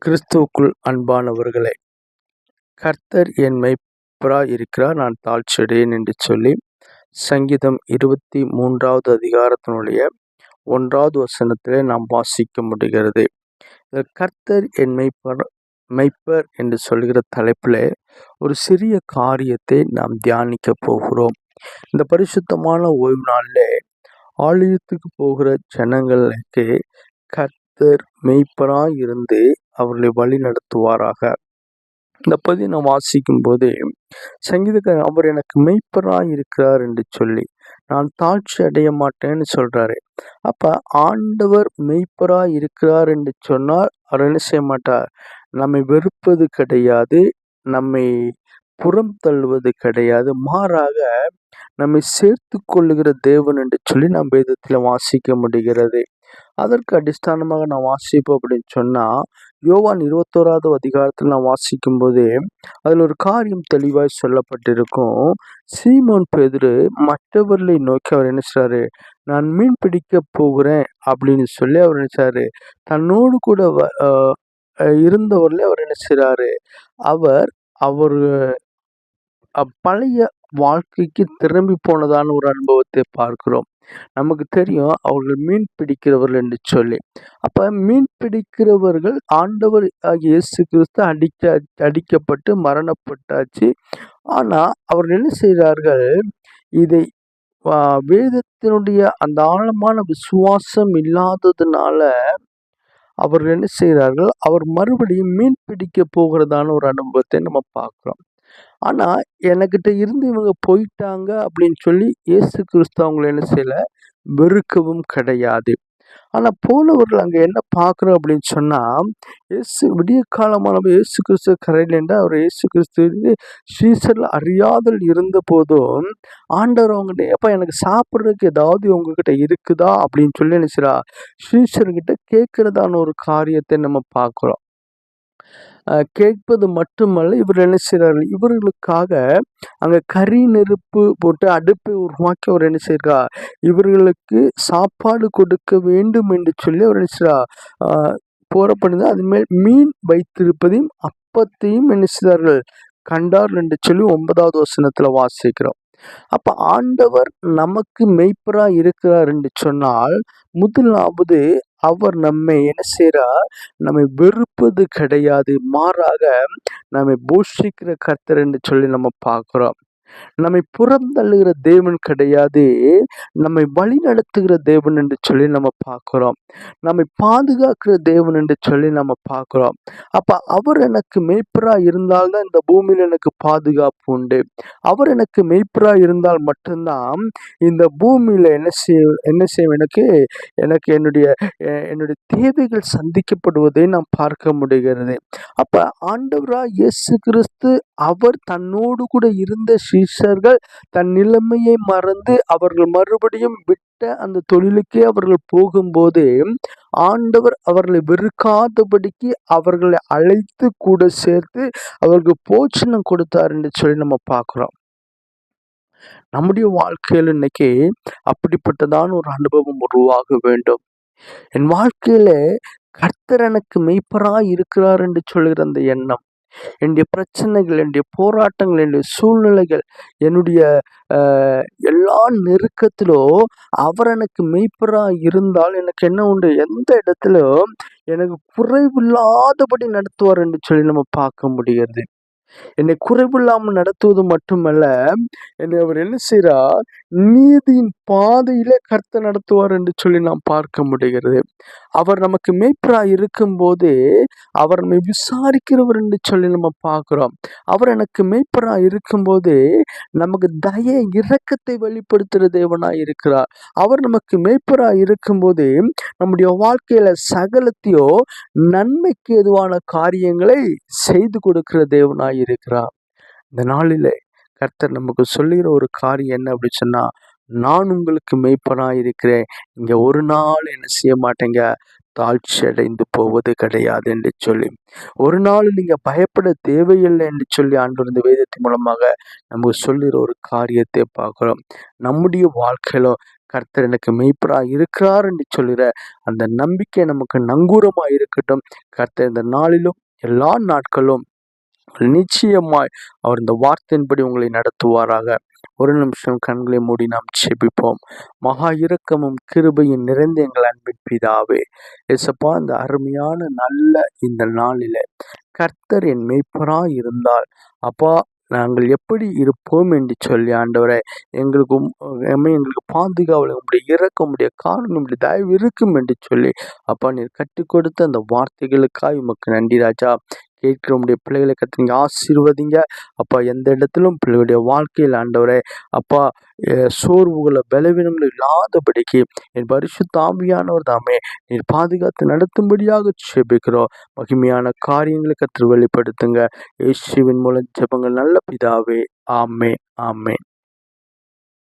கிறிஸ்துவுக்குள் அன்பானவர்களே, கர்த்தர் என் மெய்ப்பராய் இருக்கிறார், நான் தாழ்ச்சியடையேன் என்று சொல்லி சங்கீதம் 23வது அதிகாரத்தினுடைய 1வது வசனத்திலே நாம் வாசிக்க முடிகிறது. கர்த்தர் என் மெய்ப்பர் என்று சொல்கிற தலைப்பிலே ஒரு சிறிய காரியத்தை நாம் தியானிக்க போகிறோம். இந்த பரிசுத்தமான ஓய்வு நாளிலே ஆலயத்துக்கு போகிற ஜனங்களுக்கு கர்த்தர் மெய்ப்பராய் இருந்து அவர்களை வழி நடத்துவாராக. இந்த பகுதியை நான் வாசிக்கும் போது சங்கீதக்காரர் அவர் எனக்கு மெய்ப்பராய் இருக்கிறார் என்று சொல்லி நான் தாழ்ச்சி அடைய மாட்டேன்னு சொல்றாரு. அப்ப ஆண்டவர் மெய்ப்பராய் இருக்கிறார் என்று சொன்னால் அவர் என்ன செய்ய மாட்டார், நம்மை வெறுப்பது கிடையாது, நம்மை புறம் தள்ளுவது கிடையாது, மாறாக நம்மை சேர்த்து கொள்ளுகிற தேவன் என்று சொல்லி நாம் வேதத்தில் வாசிக்க முடிகிறது. அதற்கு அடிஸ்தானமாக நான் வாசிப்போம் அப்படின்னு சொன்னா, யோவான் 21வது அதிகாரத்தில் நான் வாசிக்கும் போதே அதில் ஒரு காரியம் தெளிவாய் சொல்லப்பட்டிருக்கும். சீமோன் பேதுரு மற்றவர்களை நோக்கி அவர் என்ன செய்றாரு, நான் மீன் பிடிக்க போகிறேன் அப்படின்னு சொல்லி அவர் என்ன செய்றாரு, தன்னோடு கூட இருந்தவர்களே அவர் என்ன செய்றாரு, அவர் பழைய வாழ்க்கைக்கு திரும்பி போனதான ஒரு அனுபவத்தை பார்க்கிறோம். நமக்கு தெரியும் அவர்கள் மீன் பிடிக்கிறவர்கள் என்று சொல்லி. அப்ப மீன் பிடிக்கிறவர்கள் ஆண்டவர் இயேசு கிறிஸ்து அடிக்கப்பட்டு மரணப்பட்டாச்சு. ஆனா அவர்கள் என்ன செய்கிறார்கள், இதை வேதத்தினுடைய அந்த ஆழமான விசுவாசம் இல்லாததுனால அவர்கள் என்ன செய்கிறார்கள், அவர் மறுபடியும் மீன் பிடிக்க போகிறதான ஒரு அனுபவத்தை நம்ம பார்க்கிறோம். ஆனா எனக்கிட்ட இருந்து இவங்க போயிட்டாங்க அப்படின்னு சொல்லி இயேசு கிறிஸ்து அவங்களை என்ன செய்யல, வெறுக்கவும் கிடையாது. ஆனா போனவர்கள் அங்க என்ன பார்க்கிறோம் அப்படின்னு சொன்னா, விடிய காலமானவர் இயேசு கிறிஸ்து கரையில் என்று அவர் இயேசு கிறிஸ்து சீசர்ல அறியாதல் இருந்த போதும் ஆண்டவர் அவங்ககிட்ட, எப்ப எனக்கு சாப்பிட்றதுக்கு ஏதாவது உங்ககிட்ட இருக்குதா அப்படின்னு சொல்லி என்ன செய்றா, சீசர்கிட்ட கேட்கிறதான ஒரு காரியத்தை நம்ம பார்க்கிறோம். கேட்பது மட்டுமல்ல, இவர் என்ன செய்கிறார்கள், இவர்களுக்காக அங்கே கரி நெருப்பு போட்டு அடுப்பை உருவாக்கி அவர் என்ன செய்கிறார், இவர்களுக்கு சாப்பாடு கொடுக்க வேண்டும் என்று சொல்லி அவர் என்ன செய்கிறார், போறப்படுது. அது மேல் மீன் வைத்திருப்பதையும் அப்பத்தையும் என்ன செய்தார்கள், கண்டார் என்று சொல்லி 9வது வசனத்துல வாசிக்கிறோம். அப்ப ஆண்டவர் நமக்கு மெய்ப்பராய் இருக்கிறார் என்று சொன்னால், முதலாவது அவர் நம்மை என்ன செய்றார், நம்மை வெறுப்பது கிடையாது, மாறாக நம்மை போஷிக்கிற கர்த்தர் என்று சொல்லி நம்ம பார்க்கிறோம். நம்மை புறந்தள்ளுகிற தேவன் கிடையாது, நம்மை வழி நடத்துகிற தேவன் என்று சொல்லி நம்ம பார்க்கிறோம். நம்மை பாதுகாக்கிற தேவன் என்று சொல்லி நம்ம பார்க்கிறோம். அப்ப அவர் எனக்கு மெய்ப்பராய் இருந்தால்தான் இந்த பூமியில் எனக்கு பாதுகாப்பு உண்டு. அவர் எனக்கு மெய்ப்பராய் இருந்தால் மட்டும்தான் இந்த பூமியில என்ன செய்யும், எனக்கு என்னுடைய தேவைகள் சந்திக்கப்படுவதை நாம் பார்க்க முடிகிறது. அப்ப ஆண்டவராய் இயேசு கிறிஸ்து அவர் தன்னோடு கூட இருந்த சீஷர்கள் தன் நிலைமையை மறந்து அவர்கள் மறுபடியும் விட்ட அந்த தொழிலுக்கே அவர்கள் போகும்போது ஆண்டவர் அவர்களை வெறுக்காதபடிக்கு அவர்களை அழைத்து கூட சேர்த்து அவர்களுக்கு போஷணம் கொடுத்தார் என்று சொல்லி நம்ம பார்க்கிறோம். நம்முடைய வாழ்க்கையில் இன்னைக்கு அப்படிப்பட்டதான ஒரு அனுபவம் உருவாக வேண்டும். என் வாழ்க்கையில கர்த்தர் எனக்கு மெய்ப்பராய் இருக்கிறார் என்று சொல்கிற அந்த எண்ணம், என்னுடைய பிரச்சனைகள், என்னுடைய போராட்டங்கள், என்னுடைய சூழ்நிலைகள், என்னுடைய எல்லா நெருக்கத்திலும் அவர் எனக்கு மெய்ப்பராய் இருந்தால் எனக்கு என்ன உண்டு, எந்த இடத்திலும் எனக்கு குறைவில்லாதபடி நடத்துவார் என்று சொல்லி நம்ம பார்க்க முடிகிறது. என்னை குறைவில்லாமல் நடத்துவது மட்டுமல்ல, என்னை அவர் என்ன செய்கிறார், நீதியின் பாதையிலே கர்த்தர் நடத்துவார் என்று சொல்லி நாம் பார்க்க முடிகிறது. அவர் நமக்கு மேய்ப்பராய் இருக்கும்போது அவர் நம்மை விசாரிக்கிறவர் என்று சொல்லி நம்ம பார்க்கிறோம். அவர் எனக்கு மேய்ப்பராய் இருக்கும்போது நமக்கு இரக்கத்தை வெளிப்படுத்துகிற தேவனாய் இருக்கிறார். அவர் நமக்கு மேய்ப்பராய் இருக்கும்போது நம்முடைய வாழ்க்கையில சகலத்தையோ நன்மைக்கு எதுவான காரியங்களை செய்து கொடுக்கிற தேவனாய் இருக்கிறார். இந்த நாளிலே கர்த்தர் நமக்கு சொல்லுகிற ஒரு காரியம் என்ன அப்படின்னு சொன்னா, நான் உங்களுக்கு மெய்ப்பனாய் இருக்கிறேன், இங்க ஒரு நாள் என்ன செய்ய மாட்டேங்க, தாழ்ச்சி அடைந்து போவது கிடையாது என்று சொல்லி, ஒரு நாள் நீங்க பயப்பட தேவையில்லை என்று சொல்லி ஆண்டவர் இந்த வேதத்தின் மூலமாக நமக்கு சொல்லுகிற ஒரு காரியத்தை பார்க்கிறோம். நம்முடைய வாழ்க்கையில கர்த்தர் எனக்கு மெய்ப்பராய் இருக்கிறார் என்று சொல்கிற அந்த நம்பிக்கை நமக்கு நங்கூரமாய் இருக்கட்டும். கர்த்தர் இந்த நாளிலும் எல்லா நாட்களும் நிச்சயமாய் அவர் இந்த வார்த்தையின்படி உங்களை நடத்துவாராக. ஒரு நிமிஷம் கண்களை மூடி நாம் செபிப்போம். மகா இரக்கமும் கிருபையும் நிறைந்த எங்கள் அன்பின் பிதாவே, ஏசப்பா, இந்த அருமையான நல்ல இந்த நாளிலே கர்த்தர் என் மெய்ப்பராய் இருந்தால் அப்பா நாங்கள் எப்படி இருப்போம் என்று சொல்லி ஆண்டவரே எங்களுக்கு பாதுகாவல் உங்களுடைய இரக்கம் உங்களுடைய காரணம் உங்களுடைய தயவு இருக்கும் என்று சொல்லி அப்பா நீர் கற்றுக் கொடுத்த அந்த வார்த்தைகளுக்காக உமக்கு நன்றி ராஜா. கேட்கிற உடைய பிள்ளைகளை கத்துங்க, ஆசீர்வதிங்க அப்பா. எந்த இடத்திலும் பிள்ளைகளுடைய வாழ்க்கையில் ஆண்டவரே அப்பா சோர்வுகளை பலவீனங்கள் இல்லாதபடிக்கு என் பரிசுத்த ஆவியானவர் தாமே நீர் பாதுகாத்து நடத்தும்படியாக செபிக்கிறோம். மகிமையான காரியங்களை கற்று வெளிப்படுத்துங்க. இயேசுவின் மூலம் ஜெபங்கள் நல்ல பிதாவே. ஆமென், ஆமென்.